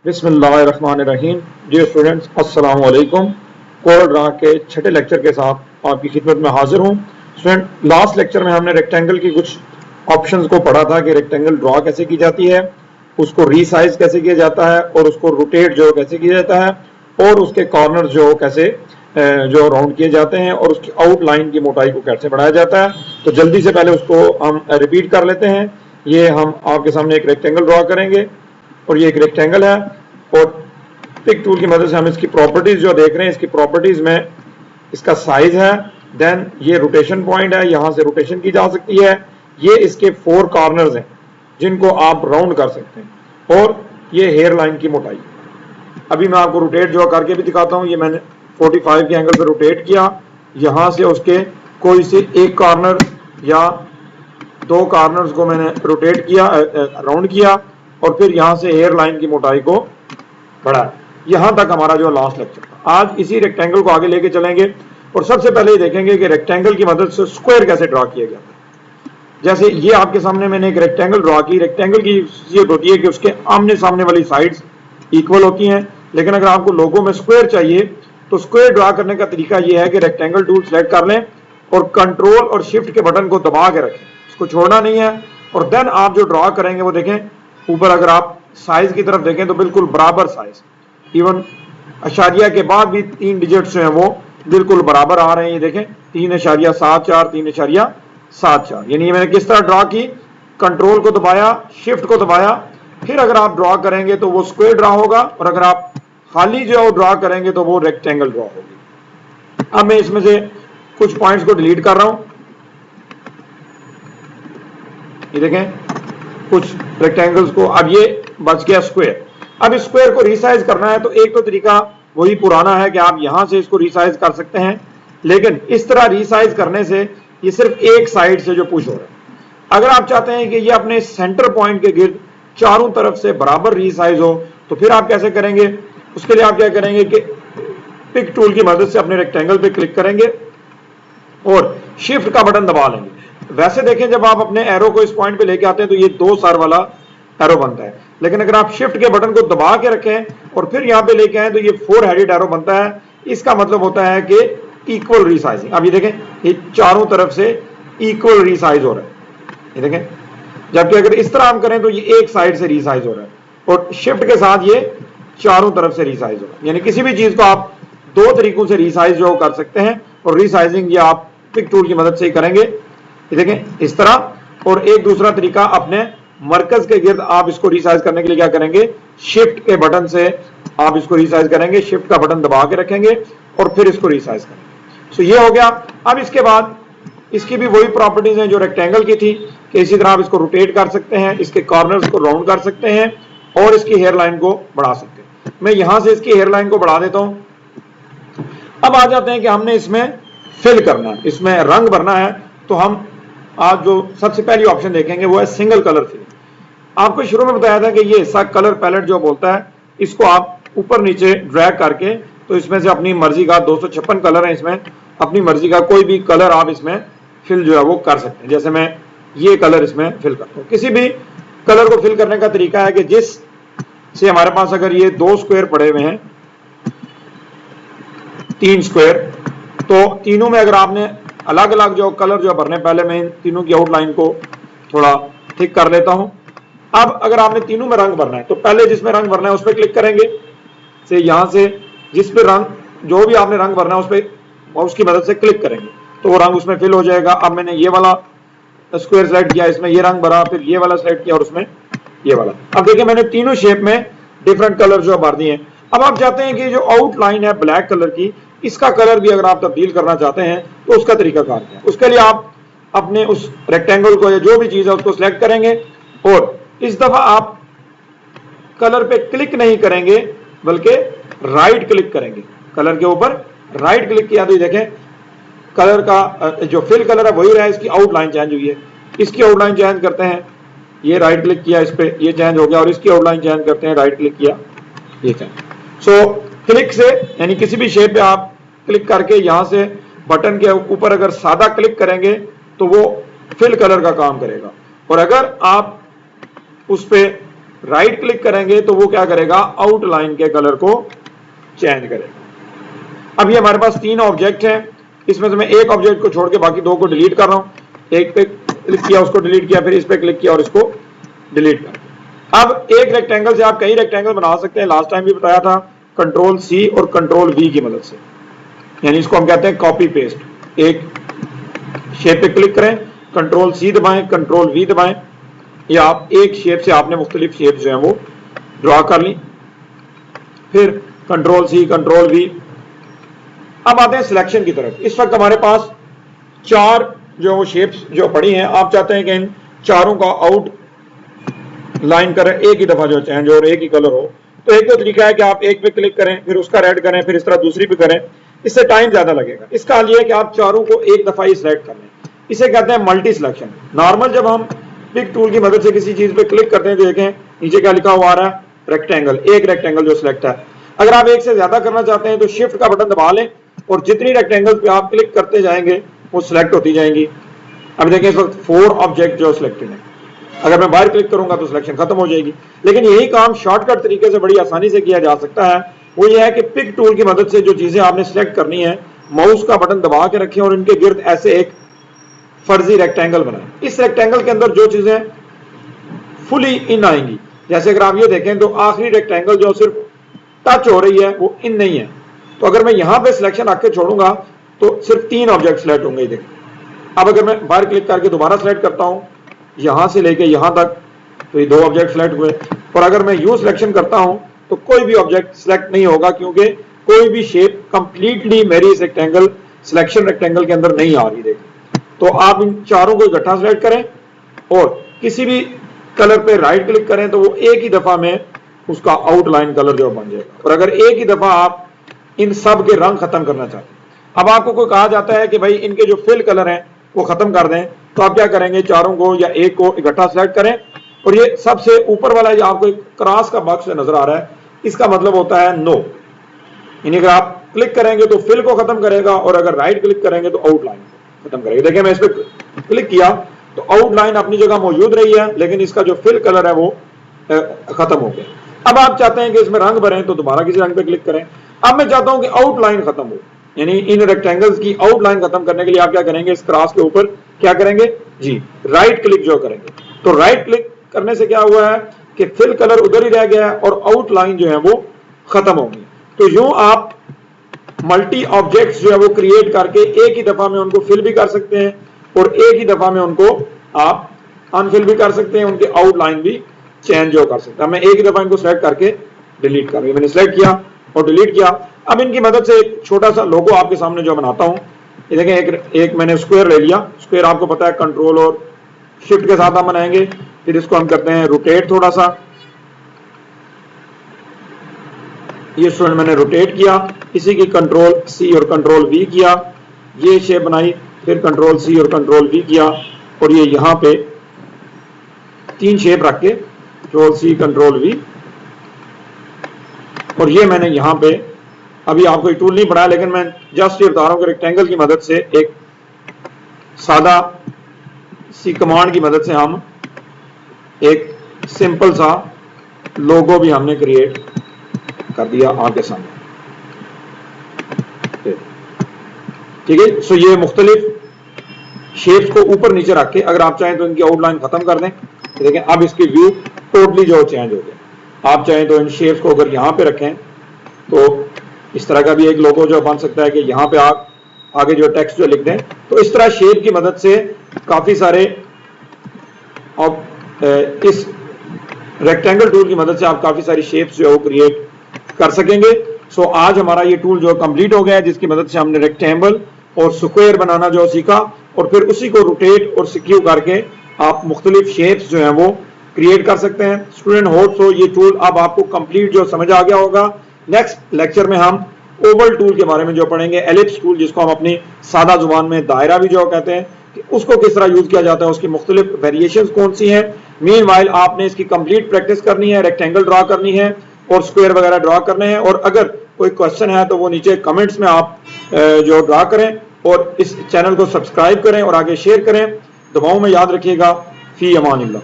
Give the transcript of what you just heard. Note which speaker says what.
Speaker 1: बिस्मिल्लाहिर्रहमानिर्रहीम। Dear students, अस्सलाम वालेकुम। कोरल ड्रा के छठे लेक्चर के साथ आपकी खिदमत में हाजिर हूँ। स्टूडेंट, लास्ट लेक्चर में हमने रेक्टेंगल की कुछ ऑप्शंस को पढ़ा था कि रेक्टेंगल ड्रा कैसे की जाती है, उसको रीसाइज कैसे किया जाता है और उसको रोटेट जो कैसे किया जाता है और उसके कॉर्नर जो कैसे जो राउंड किए जाते हैं और उसकी आउटलाइन की मोटाई को कैसे बढ़ाया जाता है। तो जल्दी से पहले उसको हम रिपीट कर लेते हैं। ये हम आपके सामने एक रेक्टेंगल ड्रा करेंगे और ये एक रेक्टेंगल है और पिक टूल की मदद से हम इसकी प्रॉपर्टीज जो देख रहे हैं, इसकी प्रॉपर्टीज में इसका साइज है, देन ये रोटेशन पॉइंट है, यहां से रोटेशन की जा सकती है, ये इसके 4 कॉर्नर्स हैं जिनको आप राउंड कर सकते हैं और ये हेयर लाइन की मोटाई। अभी मैं आपको रोटेट जो करके भी दिखाता हूं। ये मैंने 45 के एंगल पे रोटेट किया, यहां से उसके कोई से एक कॉर्नर या 2 कॉर्नर्स को मैंने रोटेट किया, राउंड किया और फिर यहां से हेयर लाइन की मोटाई को बढ़ाया। यहां तक हमारा जो लास्ट लेक्चर था। आज इसी रेक्टेंगल को आगे लेके चलेंगे और सबसे पहले ये देखेंगे कि रेक्टेंगल की मदद से स्क्वायर कैसे ड्रा किया जाता है। जैसे ये आपके सामने मैंने एक रेक्टेंगल ड्रा की। रेक्टेंगल की खासियत होती है कि उसके आमने सामने वाली साइड्स इक्वल होती हैं, लेकिन अगर आपको लोगों में स्क्वायर चाहिए तो स्क्वायर ड्रा करने का तरीका यह है कि रेक्टेंगल टूल सेलेक्ट कर लें और कंट्रोल और शिफ्ट के बटन को दबा के रखें, इसको छोड़ना नहीं है। और देन आप जो ड्रा करेंगे वो देखें ऊपर, अगर आप साइज की तरफ देखें तो बिल्कुल बराबर साइज, इवन अशारिया के बाद भी 3 डिजिट जो हैं वो बिल्कुल बराबर आ रहे हैं। ये देखें 3.74 3.74, यानी ये मैंने किस तरह ड्रा की, कंट्रोल को दबाया, शिफ्ट को दबाया, फिर अगर आप ड्रा करेंगे तो वो स्क्वायर ड्रा होगा और अगर आप खाली जो ड्रा करेंगे तो वो रेक्टेंगल ड्रा होगी। अब मैं इसमें से कुछ पॉइंट्स को डिलीट कर रहा हूं। ये देखें कुछ रेक्टेंगल्स को, अब ये बच गया स्क्वायर। अब इस स्क्वायर को रीसाइज करना है तो एक तो तरीका वही पुराना है कि आप यहां से इसको रीसाइज कर सकते हैं, लेकिन इस तरह रीसाइज करने से ये सिर्फ एक साइड से जो पुश हो रहा है। अगर आप चाहते हैं कि ये अपने सेंटर पॉइंट के गिर्द चारों तरफ से बराबर रीसाइज हो तो फिर आप कैसे करेंगे? उसके लिए आप क्या करेंगे कि पिक टूल की मदद से अपने रेक्टेंगल पे क्लिक करेंगे और शिफ्ट का बटन दबा लेंगे। वैसे देखें जब आप अपने एरो को इस पॉइंट पे लेके आते हैं तो ये 2 सर वाला एरो बनता है, लेकिन अगर आप शिफ्ट के बटन को दबा के रखें और फिर यहां पे लेके आए तो ये 4 हेडेड एरो बनता है। इसका मतलब होता है कि इक्वल रीसाइजिंग। अब ये देखें ये चारों तरफ से इक्वल रीसाइज हो रहा है, ये देखें। जबकि अगर इस तरह हम करें तो ये एक साइड से रीसाइज हो रहा है और शिफ्ट के साथ ये चारों तरफ से रीसाइज हो रहा है। यानी किसी भी चीज को आप 2 तरीकों से रीसाइज जो कर सकते हैं और रीसाइजिंग ये आप पिक टूल की मदद से ही करेंगे। ये देखें इस तरह। और एक दूसरा तरीका, अपने मरकज के गिर्द आप इसको रीसाइज करने के लिए क्या करेंगे, शिफ्ट के बटन से आप इसको रीसाइज करेंगे, शिफ्ट का बटन दबा के रखेंगे और फिर इसको रीसाइज करेंगे। सो ये हो गया। अब इसके बाद इसकी भी वही प्रॉपर्टीज हैं जो रेक्टेंगल की थी कि इसी तरह आप इसको रोटेट कर सकते हैं, इसके कॉर्नर्स को राउंड कर सकते हैं और इसकी हेयर लाइन को बढ़ा सकते हैं। मैं यहां से इसकी हेयर लाइन को बढ़ा देता हूं। अब आ जाते हैं कि हमने इसमें फिल करना है, इसमें रंग भरना है। तो हम आज जो सबसे पहली ऑप्शन देखेंगे वो है सिंगल कलर फिल। आपको शुरू में बताया था कि ये हिस्सा कलर पैलेट जो बोलता है, इसको आप ऊपर नीचे ड्रैग करके तो इसमें से अपनी मर्जी का 256 कलर है, इसमें अपनी मर्जी का कोई भी कलर आप इसमें फिल जो है वो कर सकते हैं। जैसे मैं ये कलर इसमें फिल करता हूं। किसी भी कलर को फिल करने का तरीका है कि जिस से हमारे पास अगर ये 2 स्क्वायर पड़े हुए हैं, 3 स्क्वायर, तो तीनों में अगर आपने अलग अलग जो कलर जो भरने, पहले मैं इन तीनों की आउटलाइन को थोड़ा थिक कर लेता हूं। अब अगर आपने तीनों में रंग भरना है तो पहले जिसमें रंग भरना है उस पर क्लिक करेंगे, से यहां से जिस पे रंग जो भी आपने रंग भरना है उस पर माउस की मदद से क्लिक करेंगे तो वो रंग उसमें फिल हो जाएगा। अब मैंने ये वाला स्क्वायर सेलेक्ट किया, इसमें ये रंग भरा, फिर ये वाला सेलेक्ट किया और उसमें ये वाला। अब देखिए मैंने तीनों शेप में डिफरेंट कलर जो भर दिए हैं। अब आप चाहते हैं कि जो आउटलाइन है ब्लैक कलर की, इसका कलर भी अगर आप तब्दील करना चाहते हैं तो उसका तरीकाकार क्या है? उसके लिए आप अपने उस रेक्टेंगल को या जो भी चीज है उसको सिलेक्ट करेंगे और इस दफा आप कलर पे क्लिक नहीं करेंगे बल्कि राइट क्लिक करेंगे। कलर के ऊपर राइट क्लिक किया तो देखें कलर का जो फिल कलर है वही रहा, इसकी आउटलाइन चेंज हुई है। इसकी आउटलाइन चेंज करते हैं, ये राइट क्लिक किया इस पे, ये चेंज हो गया और इसकी आउटलाइन चेंज करते हैं, राइट क्लिक किया, ये चेंज। सो क्लिक से यानी किसी भी शेप पे आप क्लिक करके यहां से बटन के ऊपर अगर सादा क्लिक करेंगे तो वो फिल कलर का काम करेगा और अगर आप उस पे राइट क्लिक करेंगे तो वो क्या करेगा, आउटलाइन के कलर को चेंज करेगा। अब ये हमारे पास 3 ऑब्जेक्ट हैं, इसमें से मैं एक ऑब्जेक्ट को छोड़ के बाकी 2 को डिलीट कर रहा हूं। एक पे क्लिक किया, उसको डिलीट किया, फिर इस पे क्लिक किया और इसको डिलीट कर दिया। अब एक रेक्टेंगल से आप कई रेक्टेंगल बना सकते हैं, लास्ट टाइम भी बताया था, कंट्रोल सी और कंट्रोल वी की मदद से, यानी इसको हम कहते हैं कॉपी पेस्ट। एक शेप पे क्लिक करें, कंट्रोल सी दबाएं, कंट्रोल वी दबाएं, या आप एक शेप से आपने मुख्तलिफ शेप जो है वो ड्रॉ कर ली, फिर कंट्रोल सी कंट्रोल वी। अब आते हैं सिलेक्शन की तरफ। इस वक्त हमारे पास 4 जो शेप्स जो पड़ी हैं, आप चाहते हैं कि इन चारों का आउट लाइन करें, एक ही दफा जो चेंज हो और एक ही कलर हो। तो एक तो तरीका है कि आप एक पे क्लिक करें, फिर उसका रेड करें, फिर इस तरह दूसरी पे करें, इससे टाइम ज्यादा लगेगा। इसका हल ये है कि आप चारों को एक दफा ही सिलेक्ट कर लें, इसे कहते हैं मल्टी सिलेक्शन। नॉर्मल जब हम पिक टूल की मदद से किसी चीज पे क्लिक करते हैं, देखें नीचे क्या लिखा हुआ आ रहा है, रेक्टेंगल, एक रेक्टेंगल जो सिलेक्ट है। अगर आप एक से ज्यादा करना चाहते हैं तो शिफ्ट का बटन दबा लें और जितनी रेक्टेंगल पे आप क्लिक करते जाएंगे वो सिलेक्ट होती जाएंगी। अब देखें इस वक्त 4 ऑब्जेक्ट जो सिलेक्टेड है, अगर मैं बाहर क्लिक करूंगा तो सिलेक्शन खत्म हो जाएगी। लेकिन यही काम शॉर्टकट तरीके से बड़ी आसानी से किया जा सकता है। वो ये है कि पिक टूल की मदद से जो चीजें आपने सिलेक्ट करनी है, माउस का बटन दबा के रखें और इनके गिर्द ऐसे एक फर्जी रेक्टेंगल बनाएं। इस रेक्टेंगल के अंदर जो चीजें फुली इन आएंगी, जैसे अगर आप ये देखें तो आखिरी रेक्टेंगल जो सिर्फ टच हो रही है वो इन नहीं है। तो अगर मैं यहां पे सिलेक्शन आके छोड़ूंगा तो सिर्फ 3 ऑब्जेक्ट सिलेक्ट होंगे। देखिए अब अगर मैं बाहर क्लिक करके दोबारा सिलेक्ट करता हूं यहां से लेके यहां तक, तो ये 2 ऑब्जेक्ट सिलेक्ट हुए। और अगर मैं यू सिलेक्शन करता हूं तो कोई भी ऑब्जेक्ट सिलेक्ट नहीं होगा, क्योंकि कोई भी शेप कंप्लीटली मेरी इस रेक्टेंगल सिलेक्शन रेक्टेंगल के अंदर नहीं आ रही। देखिए तो आप इन चारों को इकट्ठा सिलेक्ट करें और किसी भी कलर पे राइट क्लिक करें तो वो एक ही दफा में उसका आउटलाइन कलर जो बन जाएगा। और अगर एक ही दफा आप इन सब के रंग खत्म करना चाहते हैं, अब आपको कोई कहा जाता है कि भाई इनके जो फिल कलर हैं वो खत्म कर दें, तो आप क्या करेंगे, चारों को या एक को इकट्ठा सिलेक्ट करें और ये सबसे ऊपर वाला जो आपको एक क्रॉस का बॉक्स नजर आ रहा है, इसका मतलब होता है नो। यानी अगर आप क्लिक करेंगे तो फिल को खत्म करेगा और अगर राइट क्लिक करेंगे तो आउटलाइन को खत्म करेगा। देखिए मैं इस पर क्लिक किया तो आउटलाइन अपनी जगह मौजूद रही है, लेकिन इसका जो फिल कलर है वो खत्म हो गया। अब आप चाहते हैं कि इसमें रंग भरें तो दोबारा किसी रंग पे क्लिक करें। अब मैं चाहता हूं कि आउटलाइन खत्म हो, यानी इन रेक्टेंगल्स की आउटलाइन खत्म करने के लिए आप क्या करेंगे, इस क्रॉस के ऊपर क्या करेंगे जी, राइट क्लिक जो करेंगे। तो राइट क्लिक करने से क्या हुआ है कि फिल कलर उधर ही रह गया है और आउटलाइन जो है वो खत्म होगी। तो यूं आप मल्टी ऑब्जेक्ट्स जो है वो क्रिएट करके एक ही दफा में उनको फिल भी कर सकते हैं और एक ही दफा में उनको आप अनफिल भी कर सकते हैं, उनके आउटलाइन भी चेंज कर सकते हैं। मैं एक ही दफा इनको सिलेक्ट करके डिलीट कर दिया, मैंने सिलेक्ट किया और डिलीट किया। अब इनकी मदद से एक छोटा सा लोगो आपके सामने जो बनाता हूं, ये देखें एक मैंने स्क्वायर ले लिया। स्क्वायर आपको पता है कंट्रोल और शिफ्ट के साथ हम बनाएंगे। फिर इसको हम करते हैं रोटेट थोड़ा सा, ये स्टूडेंट मैंने रोटेट किया, इसी की कंट्रोल सी और कंट्रोल वी किया, ये शेप बनाई, फिर कंट्रोल सी और कंट्रोल वी किया और ये यहां पे 3 शेप रख के कंट्रोल सी कंट्रोल वी, और ये मैंने यहां पे अभी आपको एक टूल नहीं बनाया, लेकिन मैं जस्ट ये बता रहा हूं कि रेक्टेंगल की मदद से एक सादा सी कमांड की मदद से हम एक सिंपल सा लोगो भी हमने क्रिएट कर दिया आपके सामने। ठीक है, सो ये मुख्तलिफ शेप्स को ऊपर नीचे रख के अगर आप चाहें तो इनकी आउटलाइन खत्म कर दें। देखें अब इसकी व्यू टोटली जो चेंज हो गया। आप चाहें तो इन शेप्स को अगर यहां पे रखें तो इस तरह का भी एक लोगो जो बन सकता है कि यहां पे आप आगे जो टेक्स्ट जो लिख दें। तो इस तरह शेप की मदद से काफी सारे इस रेक्टेंगल टूल की मदद से आप काफी सारी शेप्स जो है वो क्रिएट कर सकेंगे। सो आज हमारा ये टूल जो कंप्लीट हो गया है, जिसकी मदद से हमने रेक्टेंगल और स्क्वायर बनाना जो सीखा और फिर उसी को रोटेट और सिक्यू करके आप मुख्तलिफ शेप्स जो हैं वो क्रिएट कर सकते हैं। स्टूडेंट होप सो ये टूल अब आपको कंप्लीट जो समझ आ गया होगा। नेक्स्ट लेक्चर में हम ओवल टूल के बारे में जो पढ़ेंगे, एलिप्स टूल जिसको हम अपनी सादा जुबान में दायरा भी जो कहते हैं, कि उसको किस तरह यूज किया जाता है, उसकी मुख्तलिफ वेरिएशंस कौन सी हैं। मीनवाइल आपने इसकी कंप्लीट प्रैक्टिस करनी है, रेक्टेंगल ड्रा करनी है और स्क्वायर वगैरह ड्रा करने हैं। और अगर कोई क्वेश्चन है तो वो नीचे कमेंट्स में आप जो ड्रा करें और इस चैनल को सब्सक्राइब करें और आगे शेयर करें। दुआओं में याद रखिएगा। फी अमानिल्लाह।